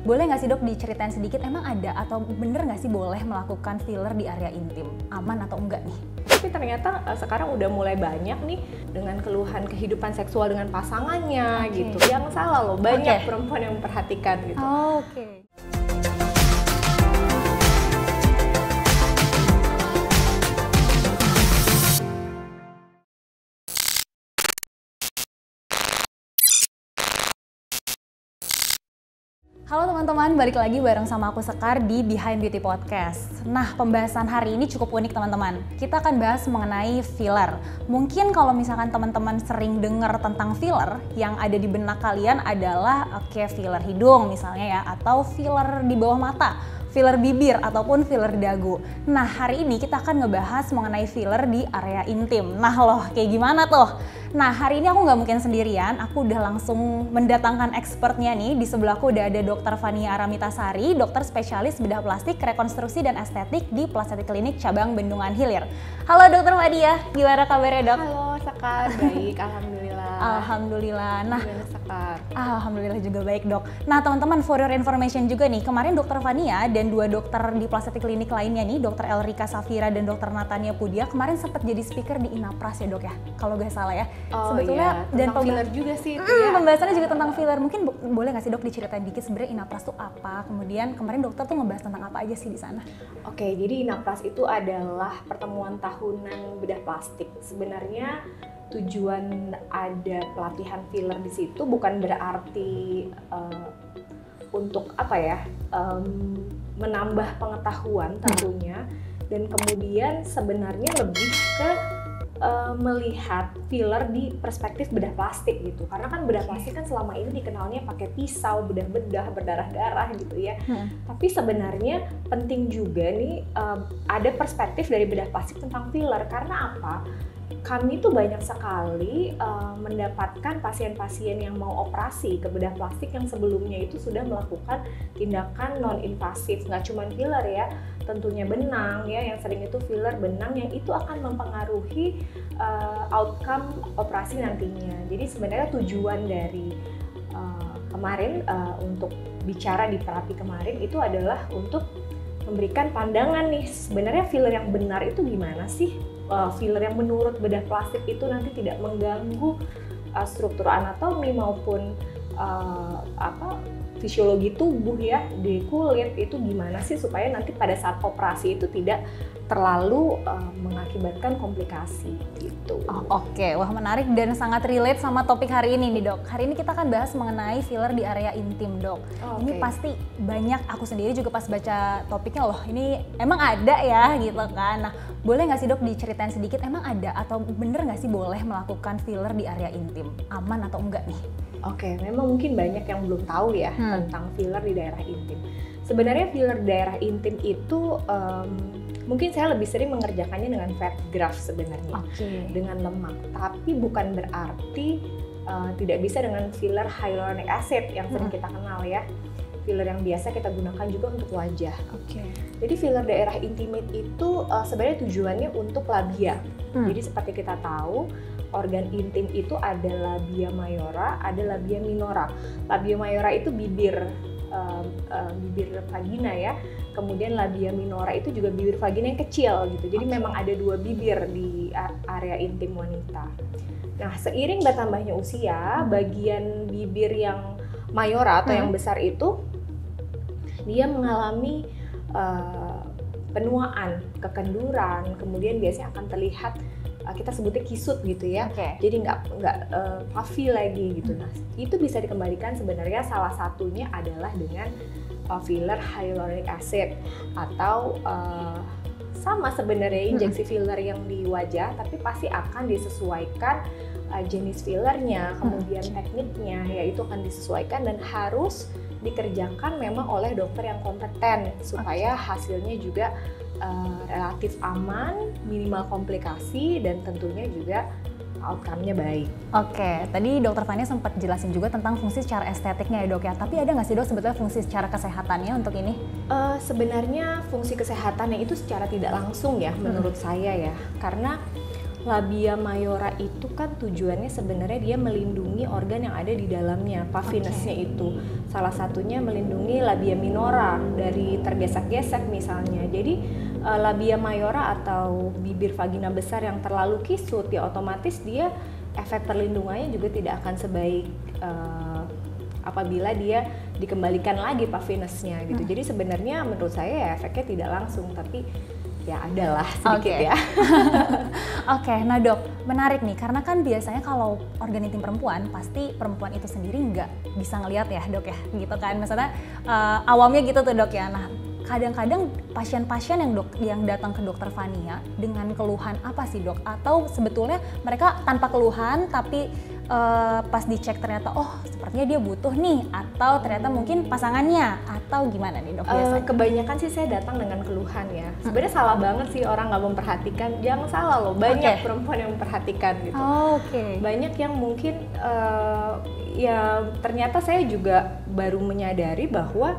boleh nggak sih dok diceritain sedikit emang ada atau bener nggak sih boleh melakukan filler di area intim? Aman atau enggak nih? Tapi ternyata sekarang udah mulai banyak nih dengan keluhan kehidupan seksual dengan pasangannya gitu. Yang salah loh, banyak perempuan yang memperhatikan gitu. Oke. Halo teman-teman, balik lagi bareng sama aku Sekar di Behind Beauty Podcast. Nah, pembahasan hari ini cukup unik teman-teman. Kita akan bahas mengenai filler. Mungkin kalau misalkan teman-teman sering dengar tentang filler, yang ada di benak kalian adalah filler hidung misalnya ya, atau filler di bawah mata, filler bibir, ataupun filler dagu. Nah, hari ini kita akan ngebahas mengenai filler di area intim. Nah loh, kayak gimana tuh? Nah, hari ini aku nggak mungkin sendirian, aku udah langsung mendatangkan expertnya nih. Di sebelahku udah ada Dr. Fania Aramitasari, dokter spesialis bedah plastik, rekonstruksi, dan estetik di Plastik Klinik Cabang Bendungan Hilir. Halo Dr. Fania, gimana kabarnya dok? Halo Sekar, baik, alhamdulillah. Alhamdulillah. Nah, gimana Sekar? Alhamdulillah juga baik dok. Nah teman-teman, for your information juga nih, kemarin Dr. Fania dan dua dokter di Plastik Klinik lainnya nih, Dr. Elrika Safira dan Dr. Natania Pudia, kemarin sempat jadi speaker di Inapras ya dok ya, kalau gak salah ya. Oh sebetulnya iya, dan filler juga sih itu ya. Pembahasannya juga tentang filler. Mungkin boleh nggak sih dok diceritain dikit sebenarnya Inapras tuh apa? Kemudian kemarin dokter tuh ngebahas tentang apa aja sih di sana? Oke, jadi Inapras itu adalah pertemuan tahunan bedah plastik. Sebenarnya tujuan ada pelatihan filler di situ bukan berarti untuk apa ya, menambah pengetahuan tentunya, dan kemudian sebenarnya lebih ke melihat filler di perspektif bedah plastik gitu, karena kan bedah plastik kan selama ini dikenalnya pakai pisau, bedah-bedah, berdarah-darah gitu ya. Tapi sebenarnya penting juga nih ada perspektif dari bedah plastik tentang filler. Karena apa? Kami tuh banyak sekali mendapatkan pasien-pasien yang mau operasi ke bedah plastik yang sebelumnya itu sudah melakukan tindakan non-invasif, nggak cuma filler ya, tentunya benang ya, yang sering itu filler benang yang itu akan mempengaruhi outcome operasi nantinya. Jadi sebenarnya tujuan dari kemarin untuk bicara di terapi kemarin itu adalah untuk memberikan pandangan nih, sebenarnya filler yang benar itu gimana sih? Filler yang menurut bedah plastik itu nanti tidak mengganggu struktur anatomi maupun fisiologi tubuh ya, di kulit itu gimana sih supaya nanti pada saat operasi itu tidak terlalu mengakibatkan komplikasi gitu. Oke, wah menarik dan sangat relate sama topik hari ini nih dok. Hari ini kita akan bahas mengenai filler di area intim dok. Ini pasti banyak, aku sendiri juga pas baca topiknya loh, ini emang ada ya gitu kan. Nah, boleh nggak sih dok diceritain sedikit emang ada atau bener nggak sih boleh melakukan filler di area intim? Aman atau enggak nih? Oke, memang mungkin banyak yang belum tahu ya tentang filler di daerah intim. Sebenarnya filler di daerah intim itu mungkin saya lebih sering mengerjakannya dengan fat graft sebenarnya, dengan lemak. Tapi bukan berarti tidak bisa dengan filler hyaluronic acid yang sering kita kenal ya. Filler yang biasa kita gunakan juga untuk wajah. Jadi filler daerah intimate itu sebenarnya tujuannya untuk labia. Jadi seperti kita tahu, organ intim itu ada labia mayora, ada labia minora. Labia mayora itu bibir vagina ya. Kemudian labia minora itu juga bibir vagina yang kecil gitu. Jadi memang ada dua bibir di area intim wanita. Nah, seiring bertambahnya usia, bagian bibir yang mayora atau yang besar itu dia mengalami penuaan, kekenduran, kemudian biasanya akan terlihat kita sebutnya kisut gitu ya, jadi nggak puffy lagi gitu. Nah, itu bisa dikembalikan sebenarnya salah satunya adalah dengan filler hyaluronic acid atau sama sebenarnya injeksi filler yang di wajah, tapi pasti akan disesuaikan jenis fillernya, kemudian tekniknya, yaitu akan disesuaikan dan harus dikerjakan memang oleh dokter yang kompeten supaya hasilnya juga relatif aman, minimal komplikasi, dan tentunya juga outcome-nya baik. Tadi dokter Fania sempat jelasin juga tentang fungsi secara estetiknya ya dok ya, tapi ada nggak sih dok sebetulnya fungsi secara kesehatannya untuk ini? Sebenarnya fungsi kesehatannya itu secara tidak langsung ya menurut saya ya, karena Labia mayora itu kan tujuannya sebenarnya dia melindungi organ yang ada di dalamnya, puffiness-nya itu. Salah satunya melindungi labia minora dari tergesek-gesek misalnya. Jadi labia mayora atau bibir vagina besar yang terlalu kisut, ya otomatis dia efek perlindungannya juga tidak akan sebaik apabila dia dikembalikan lagi puffiness-nya gitu. Jadi sebenarnya menurut saya ya efeknya tidak langsung, tapi ya adalah sedikit ya. Oke, nah dok, menarik nih karena kan biasanya kalau organ intim perempuan pasti perempuan itu sendiri nggak bisa ngelihat ya dok ya, gitu kan. Maksudnya awamnya gitu tuh dok ya. Nah kadang-kadang pasien-pasien yang datang ke dokter Fania dengan keluhan apa sih dok? Atau sebetulnya mereka tanpa keluhan tapi pas dicek ternyata oh sepertinya dia butuh nih, atau ternyata mungkin pasangannya, atau gimana nih dok biasanya? Kebanyakan sih saya datang dengan keluhan ya. Sebenarnya salah banget sih orang nggak memperhatikan. Jangan salah loh, banyak perempuan yang memperhatikan gitu. Banyak yang mungkin ya ternyata saya juga baru menyadari bahwa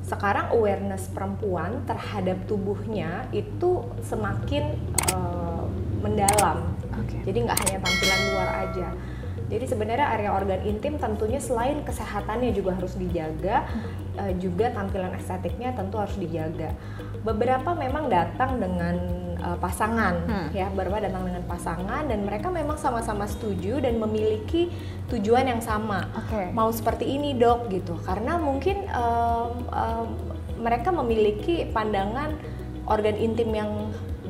sekarang awareness perempuan terhadap tubuhnya itu semakin mendalam. Jadi nggak hanya tampilan luar aja. Jadi sebenarnya area organ intim tentunya selain kesehatannya juga harus dijaga, juga tampilan estetiknya tentu harus dijaga. Beberapa memang datang dengan pasangan, ya, beberapa datang dengan pasangan dan mereka memang sama-sama setuju dan memiliki tujuan yang sama. Mau seperti ini dok gitu, karena mungkin mereka memiliki pandangan organ intim yang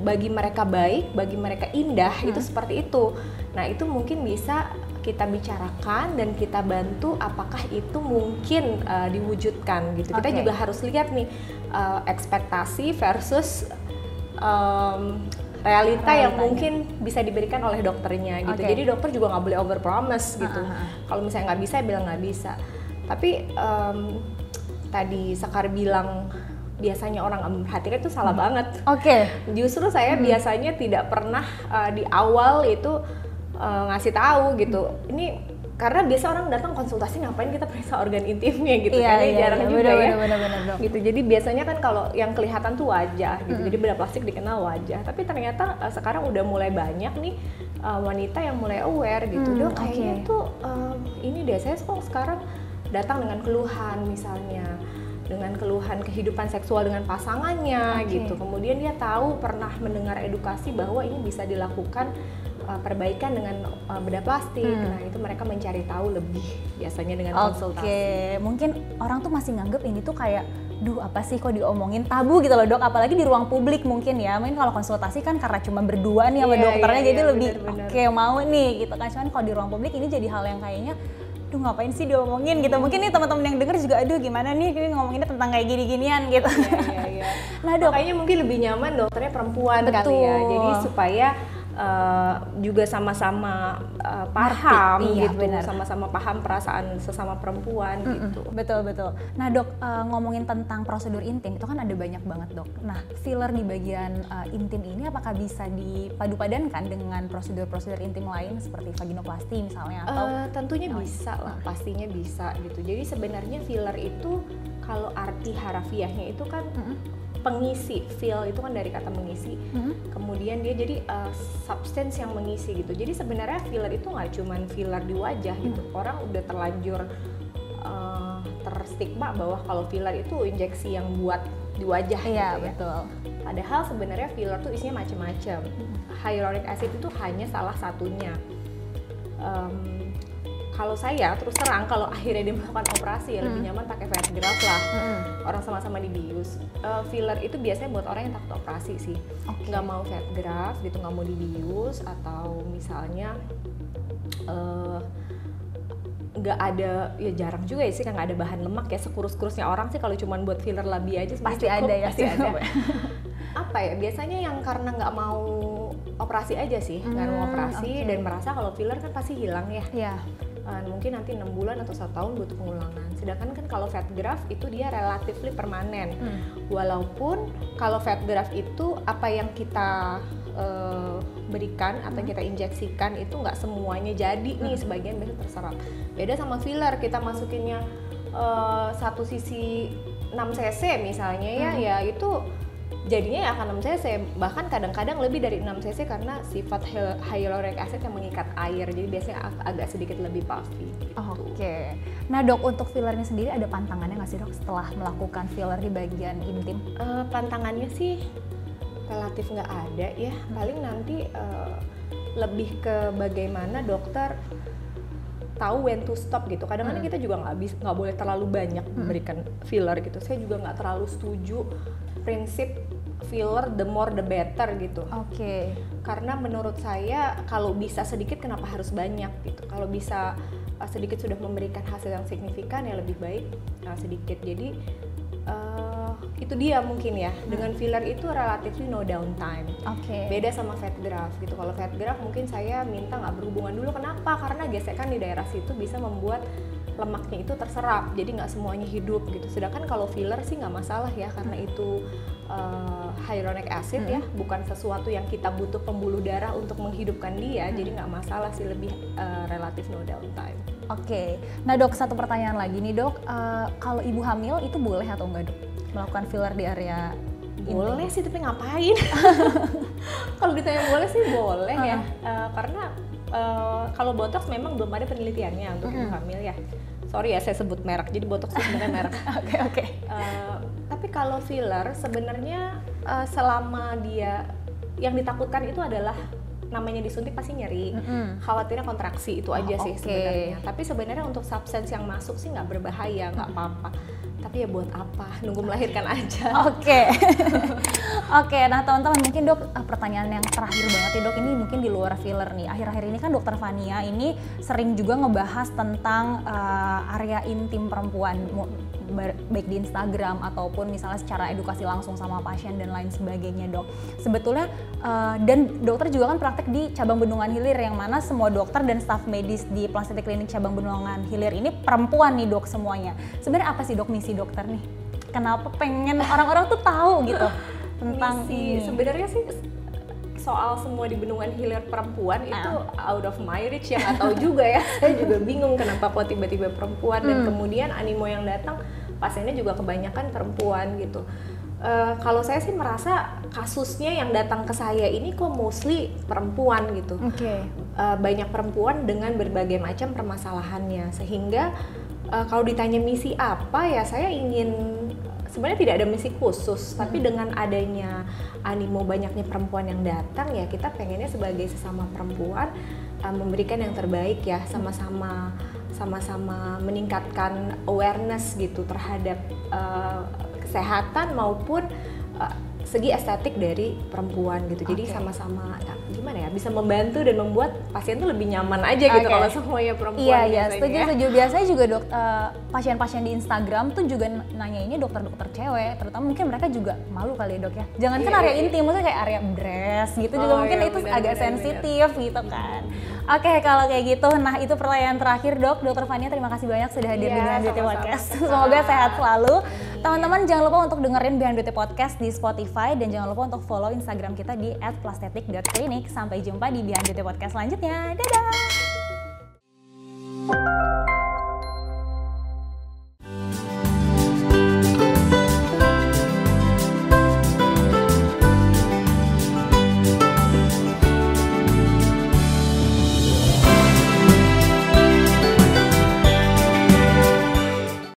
bagi mereka baik, bagi mereka indah, itu seperti itu. Nah itu mungkin bisa kita bicarakan dan kita bantu apakah itu mungkin diwujudkan gitu. Kita juga harus lihat nih ekspektasi versus realita yang mungkin bisa diberikan oleh dokternya gitu. Jadi dokter juga nggak boleh overpromise gitu. Kalau misalnya nggak bisa, bilang nggak bisa. Tapi tadi Sekar bilang biasanya orang nggak memperhatikan, itu salah banget. Justru saya biasanya tidak pernah di awal itu ngasih tahu gitu. Ini karena biasa orang datang konsultasi ngapain kita periksa organ intimnya gitu, karena jarang juga ya. Gitu. Jadi biasanya kan kalau yang kelihatan tuh wajah gitu. Jadi bedah plastik dikenal wajah. Tapi ternyata sekarang udah mulai banyak nih wanita yang mulai aware gitu. Dok kayaknya tuh ini deh, saya kok sekarang datang dengan keluhan misalnya, dengan keluhan kehidupan seksual dengan pasangannya gitu. Kemudian dia tahu pernah mendengar edukasi bahwa ini bisa dilakukan perbaikan dengan bedah plastik. Nah itu mereka mencari tahu lebih biasanya dengan konsultasi. Mungkin orang tuh masih nganggep ini tuh kayak duh apa sih kok diomongin, tabu gitu loh dok, apalagi di ruang publik mungkin ya. Mungkin kalau konsultasi kan karena cuma berdua nih sama dokternya, jadi lebih mau nih gitu kan. Cuman kalau di ruang publik ini jadi hal yang kayaknya duh ngapain sih diomongin gitu. Mungkin nih teman-teman yang denger juga aduh gimana nih ngomonginnya tentang kayak gini-ginian gitu. Nah dok, kayaknya mungkin lebih nyaman dokternya perempuan kali ya. Jadi supaya juga sama-sama paham gitu, sama-sama paham perasaan sesama perempuan gitu. Betul. Nah dok, ngomongin tentang prosedur intim itu kan ada banyak banget dok. Nah filler di bagian intim ini apakah bisa dipadu-padankan dengan prosedur-prosedur intim lain seperti vaginoplasti misalnya? Atau tentunya bisa lah, pastinya bisa gitu. Jadi sebenarnya filler itu kalau arti harafiahnya itu kan pengisi, fill itu kan dari kata mengisi, kemudian dia jadi substance yang mengisi gitu. Jadi sebenarnya filler itu nggak cuman filler di wajah gitu. Orang udah terlanjur terstigma bahwa kalau filler itu injeksi yang buat di wajah gitu ya. Betul. Padahal sebenarnya filler tuh isinya macam-macam. Hyaluronic acid itu hanya salah satunya. Kalau saya terus terang kalau akhirnya dia melakukan operasi ya lebih nyaman pakai fat graft lah. Orang sama-sama dibius. Filler itu biasanya buat orang yang takut operasi sih. Nggak mau fat graft gitu, nggak mau dibius, atau misalnya nggak ada, ya jarang juga ya sih kan nggak ada bahan lemak ya, sekurus-kurusnya orang sih kalau cuma buat filler labia aja pasti cukup, ada ya, pasti ada. Apa ya, biasanya yang karena nggak mau operasi aja sih, nggak mau operasi dan merasa kalau filler kan pasti hilang ya. Mungkin nanti 6 bulan atau 1 tahun butuh pengulangan. Sedangkan kan kalau fat graft itu dia relatively permanen. Walaupun kalau fat graft itu apa yang kita berikan atau kita injeksikan itu nggak semuanya jadi nih, sebagian biasanya terserap. Beda sama filler, kita masukinnya satu sisi 6 cc misalnya ya itu jadinya ya akan 6 cc, bahkan kadang-kadang lebih dari 6 cc karena sifat hyaluronic acid yang mengikat air, jadi biasanya agak sedikit lebih puffy gitu. Oke. Nah dok, untuk fillernya sendiri ada pantangannya nggak sih dok setelah melakukan filler di bagian intim? Pantangannya sih relatif nggak ada ya, paling nanti lebih ke bagaimana dokter tahu when to stop gitu. Kadang-kadang kita juga nggak boleh terlalu banyak memberikan filler gitu. Saya juga nggak terlalu setuju prinsip filler the more the better gitu. Oke. Karena menurut saya kalau bisa sedikit kenapa harus banyak gitu. Kalau bisa sedikit sudah memberikan hasil yang signifikan ya lebih baik sedikit. Jadi itu dia mungkin ya, dengan filler itu relatively no downtime. Beda sama fat graft gitu. Kalau fat graft mungkin saya minta nggak berhubungan dulu. Kenapa? Karena gesekan di daerah situ bisa membuat lemaknya itu terserap, jadi nggak semuanya hidup gitu. Sedangkan kalau filler sih nggak masalah ya, karena itu hyaluronic acid ya, bukan sesuatu yang kita butuh pembuluh darah untuk menghidupkan dia, jadi nggak masalah sih, lebih relatif no downtime. Oke. Nah dok, satu pertanyaan lagi nih dok, kalau ibu hamil itu boleh atau enggak dok melakukan filler di area boleh sih, tapi ngapain? Kalau ditanya boleh sih boleh ya, karena kalau botox memang belum ada penelitiannya untuk ibu hamil ya. Sorry ya saya sebut merek, jadi botox itu sebenarnya merek. Oke. Tapi kalau filler sebenarnya selama dia yang ditakutkan itu adalah namanya disuntik pasti nyeri, khawatirnya kontraksi, itu aja sih sebenarnya. Tapi sebenarnya untuk substance yang masuk sih nggak berbahaya, nggak apa-apa. Tapi ya buat apa? Nunggu melahirkan aja. Oke. Nah teman-teman, mungkin dok pertanyaan yang terakhir banget nih dok, ini mungkin di luar filler nih. Akhir-akhir ini kan dokter Fania ini sering juga ngebahas tentang area intim perempuan, baik di Instagram ataupun misalnya secara edukasi langsung sama pasien dan lain sebagainya dok. Sebetulnya dan dokter juga kan praktek di cabang Bendungan Hilir, yang mana semua dokter dan staf medis di Plastik Klinik cabang Bendungan Hilir ini perempuan nih dok semuanya. Sebenarnya apa sih dok misi dokter nih? Kenapa pengen orang-orang tuh tahu gitu tentang ini? Sebenarnya sih soal semua di Bendungan Hilir perempuan itu out of my reach ya, nggak tahu juga ya. Saya juga bingung kenapa kok tiba-tiba perempuan, dan kemudian animo yang datang pasiennya juga kebanyakan perempuan gitu. Kalau saya sih merasa kasusnya yang datang ke saya ini kok mostly perempuan gitu. Banyak perempuan dengan berbagai macam permasalahannya, sehingga kalau ditanya misi apa ya, saya ingin, sebenarnya tidak ada misi khusus, tapi dengan adanya animo banyaknya perempuan yang datang ya, kita pengennya sebagai sesama perempuan memberikan yang terbaik ya, sama-sama meningkatkan awareness gitu terhadap kesehatan maupun segi estetik dari perempuan gitu. Jadi sama-sama gimana ya, bisa membantu dan membuat pasien tuh lebih nyaman aja gitu kalau semuanya perempuan. Iya, setuju. Biasanya juga dok, pasien-pasien di Instagram tuh juga nanyainnya dokter-dokter cewek, terutama mungkin mereka juga malu kali ya dok ya. Jangan kan area intim, maksudnya kayak area dress gitu juga mungkin itu agak sensitif gitu kan. Oke, kalau kayak gitu, nah itu pertanyaan terakhir dok. Dokter Fania, terima kasih banyak sudah hadir di Behind Beauty Podcast. Semoga sehat selalu. Teman-teman jangan lupa untuk dengerin Behind Beauty Podcast di Spotify, dan jangan lupa untuk follow Instagram kita di @plastetik.klinik. Sampai jumpa di Behind Beauty Podcast selanjutnya. Dadah!